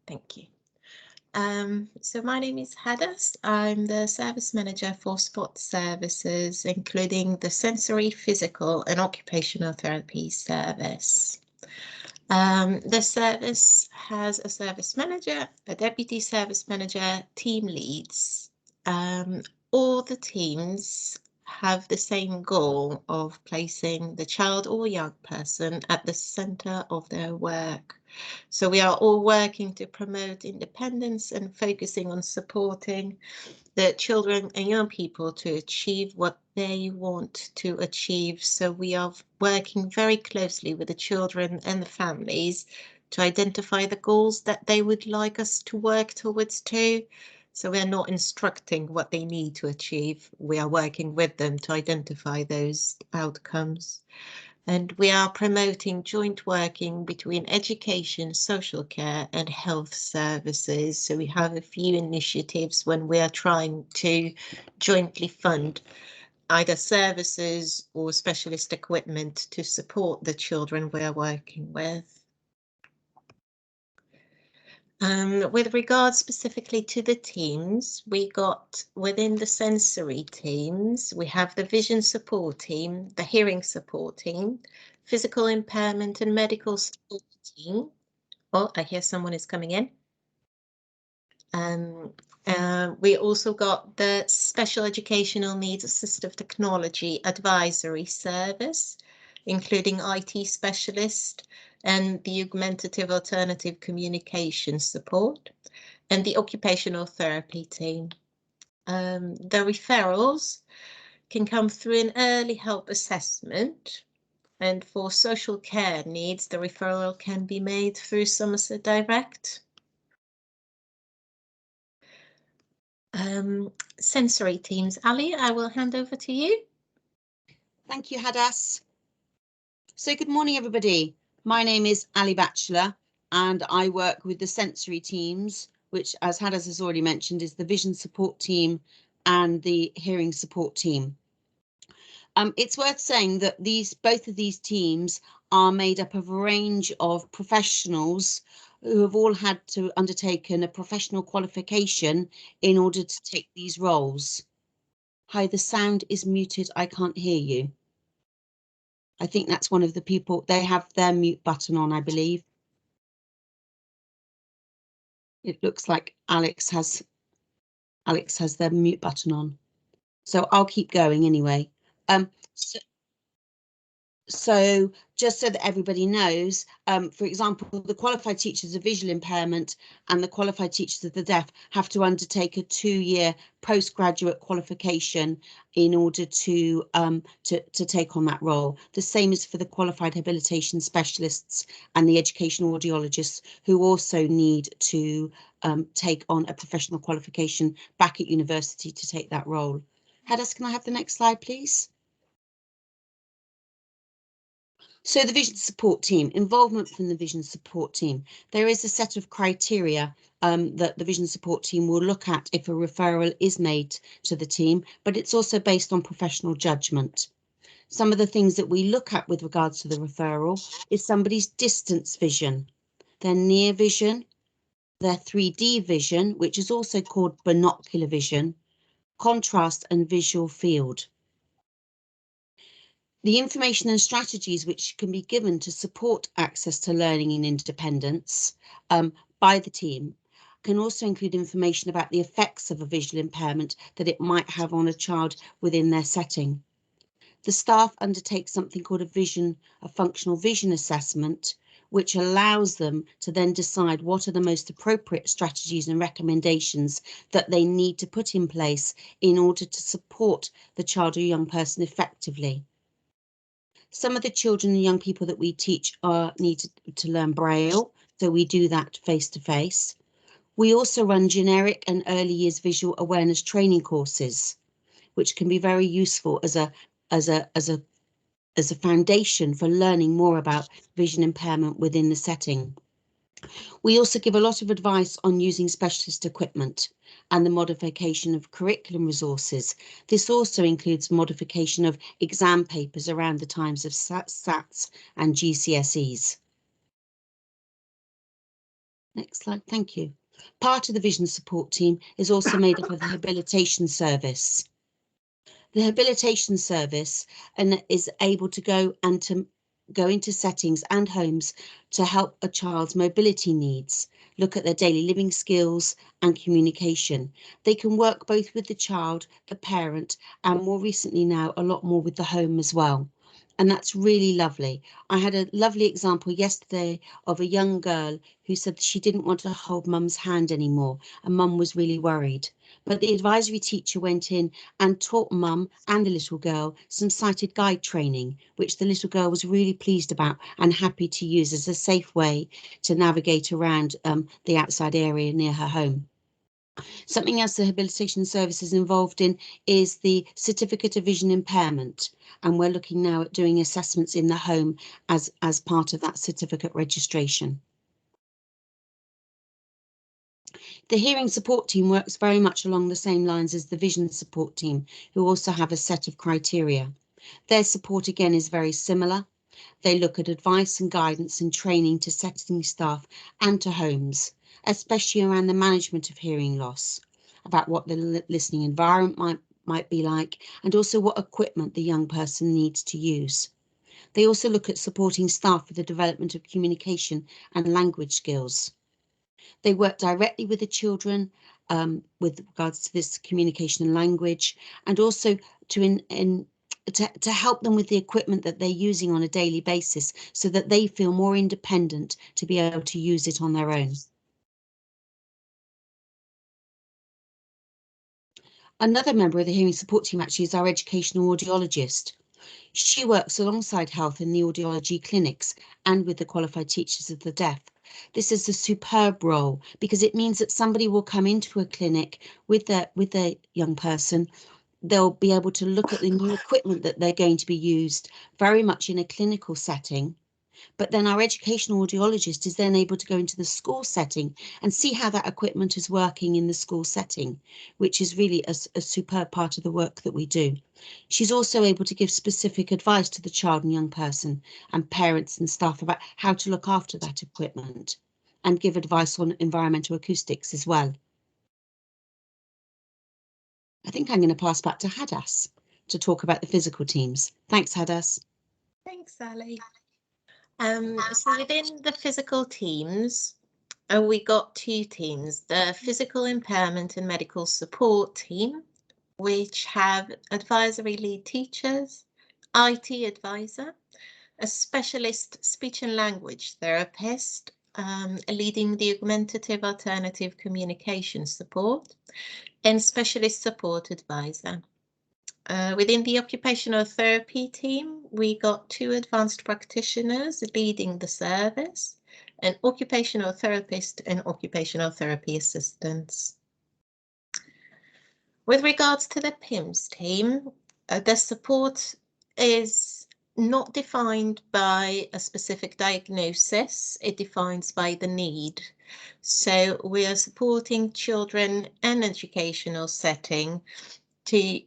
Thank you. So my name is Hadas. I'm the service manager for sports services, including the sensory, physical and occupational therapy service. The service has a service manager, a deputy service manager, team leads. All the teams have the same goal of placing the child or young person at the center of their work. So we are all working to promote independence and focusing on supporting the children and young people to achieve what they want to achieve. So we are working very closely with the children and the families to identify the goals that they would like us to work towards too. So we are not instructing what they need to achieve. We are working with them to identify those outcomes. And we are promoting joint working between education, social care and health services. So we have a few initiatives when we are trying to jointly fund either services or specialist equipment to support the children we are working with. With regards specifically to the teams, we got within the sensory teams, we have the vision support team, the hearing support team, physical impairment and medical support team. Oh, I hear someone is coming in. We also got the special educational needs assistive technology advisory service, including IT specialist and the augmentative alternative communication support, and the occupational therapy team. The referrals can come through an early help assessment, and for social care needs, the referral can be made through Somerset Direct. Sensory teams, Ali, I will hand over to you. Thank you, Hadas. So good morning, everybody. My name is Ali Batchelor and I work with the sensory teams, which, as Hadas has already mentioned, is the vision support team and the hearing support team. It's worth saying that both of these teams are made up of a range of professionals who have all had to undertake a professional qualification in order to take these roles. Hi, the sound is muted. I can't hear you. I think that's one of the people. They have their mute button on, I believe. It looks like Alex has their mute button on. So I'll keep going anyway. So just so that everybody knows, for example, the qualified teachers of visual impairment and the qualified teachers of the deaf have to undertake a 2-year postgraduate qualification in order to take on that role. The same is for the qualified habilitation specialists and the educational audiologists, who also need to take on a professional qualification back at university to take that role. Hadas, can I have the next slide, please? So the vision support team, involvement from the vision support team. There is a set of criteria that the vision support team will look at if a referral is made to the team, but it's also based on professional judgment. Some of the things that we look at with regards to the referral is somebody's distance vision, their near vision, their 3D vision, which is also called binocular vision, contrast and visual field. The information and strategies which can be given to support access to learning and independence by the team can also include information about the effects of a visual impairment that it might have on a child within their setting. The staff undertake something called a functional vision assessment, which allows them to then decide what are the most appropriate strategies and recommendations that they need to put in place in order to support the child or young person effectively. Some of the children and young people that we teach need to learn Braille, so we do that face to face. We also run generic and early years visual awareness training courses, which can be very useful as a foundation for learning more about vision impairment within the setting. We also give a lot of advice on using specialist equipment and the modification of curriculum resources. This also includes modification of exam papers around the times of SATs and GCSEs. Next slide, thank you. Part of the vision support team is also made up of the Habilitation Service. The Habilitation Service is able to go into settings and homes to help a child's mobility needs, look at their daily living skills and communication. They can work both with the child, the parent, and more recently now, a lot more with the home as well. And that's really lovely. I had a lovely example yesterday of a young girl who said she didn't want to hold mum's hand anymore, and mum was really worried. But the advisory teacher went in and taught mum and the little girl some sighted guide training, which the little girl was really pleased about and happy to use as a safe way to navigate around the outside area near her home. Something else the Habilitation Service is involved in is the Certificate of Vision Impairment, and we're looking now at doing assessments in the home as part of that certificate registration. The hearing support team works very much along the same lines as the vision support team, who also have a set of criteria. Their support again is very similar. They look at advice and guidance and training to setting staff and to homes, especially around the management of hearing loss, about what the listening environment might be like, and also what equipment the young person needs to use. They also look at supporting staff with the development of communication and language skills. They work directly with the children with regards to this communication and language, and also to help them with the equipment that they're using on a daily basis so that they feel more independent to be able to use it on their own. Another member of the hearing support team actually is our educational audiologist. She works alongside health in the audiology clinics and with the qualified teachers of the deaf. This is a superb role because it means that somebody will come into a clinic with their young person. They'll be able to look at the new equipment that they're going to be used very much in a clinical setting. But then our educational audiologist is then able to go into the school setting and see how that equipment is working in the school setting, which is really a superb part of the work that we do. She's also able to give specific advice to the child and young person and parents and staff about how to look after that equipment and give advice on environmental acoustics as well. I think I'm going to pass back to Hadass to talk about the physical teams. Thanks, Hadass. Thanks, Sally. So within the physical teams, we got two teams, the physical impairment and medical support team, which have advisory lead teachers, IT advisor, a specialist speech and language therapist, leading the augmentative alternative communication support, and specialist support advisor. Within the occupational therapy team, we got two advanced practitioners leading the service, an occupational therapist and occupational therapy assistants. With regards to the PIMS team, the support is not defined by a specific diagnosis, it defines by the need. So we are supporting children in educational setting to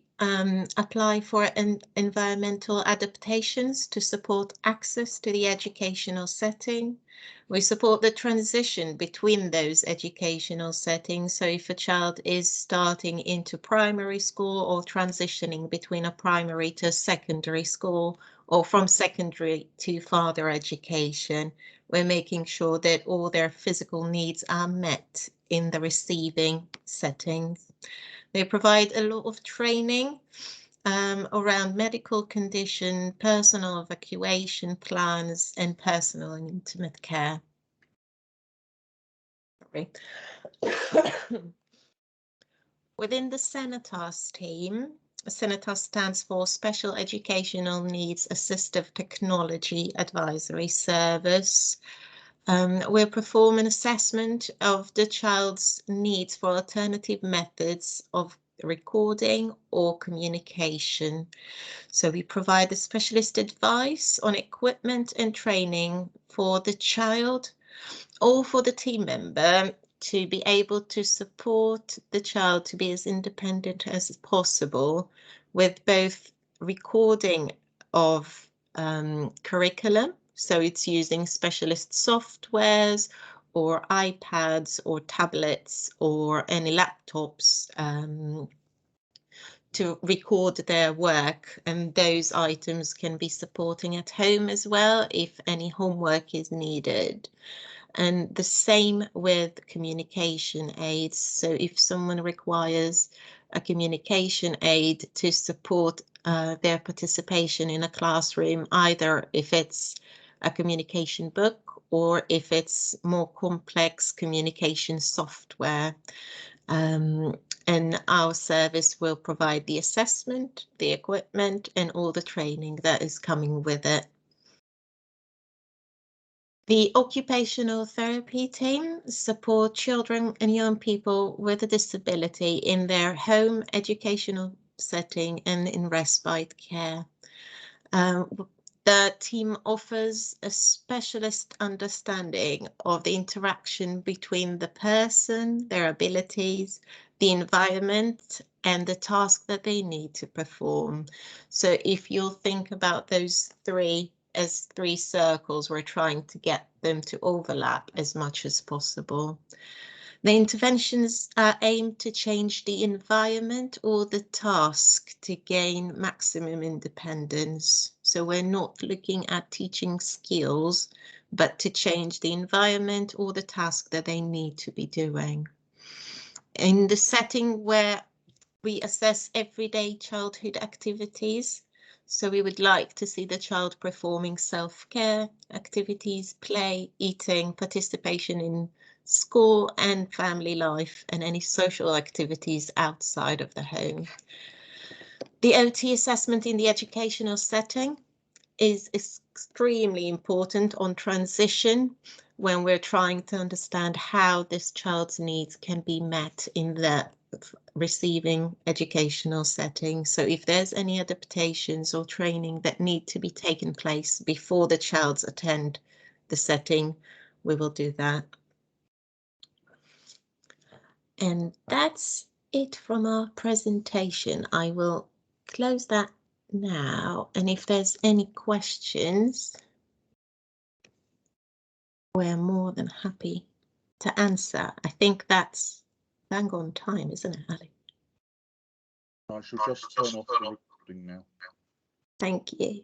apply for environmental adaptations to support access to the educational setting. We support the transition between those educational settings. So if a child is starting into primary school or transitioning between a primary to secondary school or from secondary to further education, we're making sure that all their physical needs are met in the receiving settings. They provide a lot of training around medical condition, personal evacuation plans, and personal and intimate care. Sorry. Within the Sanitas team, Sanitas stands for Special Educational Needs Assistive Technology Advisory Service. We'll perform an assessment of the child's needs for alternative methods of recording or communication. So we provide the specialist advice on equipment and training for the child or for the team member to be able to support the child to be as independent as possible with both recording of curriculum. So it's using specialist softwares or iPads or tablets or any laptops to record their work, and those items can be supporting at home as well if any homework is needed. And the same with communication aids. So if someone requires a communication aid to support their participation in a classroom, either if it's a communication book or if it's more complex communication software, and our service will provide the assessment, the equipment, and all the training that is coming with it. The occupational therapy team support children and young people with a disability in their home educational setting and in respite care. The team offers a specialist understanding of the interaction between the person, their abilities, the environment, and the task that they need to perform. So if you'll think about those three as three circles, we're trying to get them to overlap as much as possible. The interventions are aimed to change the environment or the task to gain maximum independence. So we're not looking at teaching skills, but to change the environment or the task that they need to be doing. In the setting where we assess everyday childhood activities, so we would like to see the child performing self-care activities, play, eating, participation in school and family life, and any social activities outside of the home. The OT assessment in the educational setting is extremely important on transition when we're trying to understand how this child's needs can be met in the receiving educational setting. So if there's any adaptations or training that need to be taken place before the child's attend the setting, we will do that. And that's it from our presentation. I will close that now, and if there's any questions, we're more than happy to answer. I think that's bang on time, isn't it, Ali? I shall just turn off the recording now. Thank you.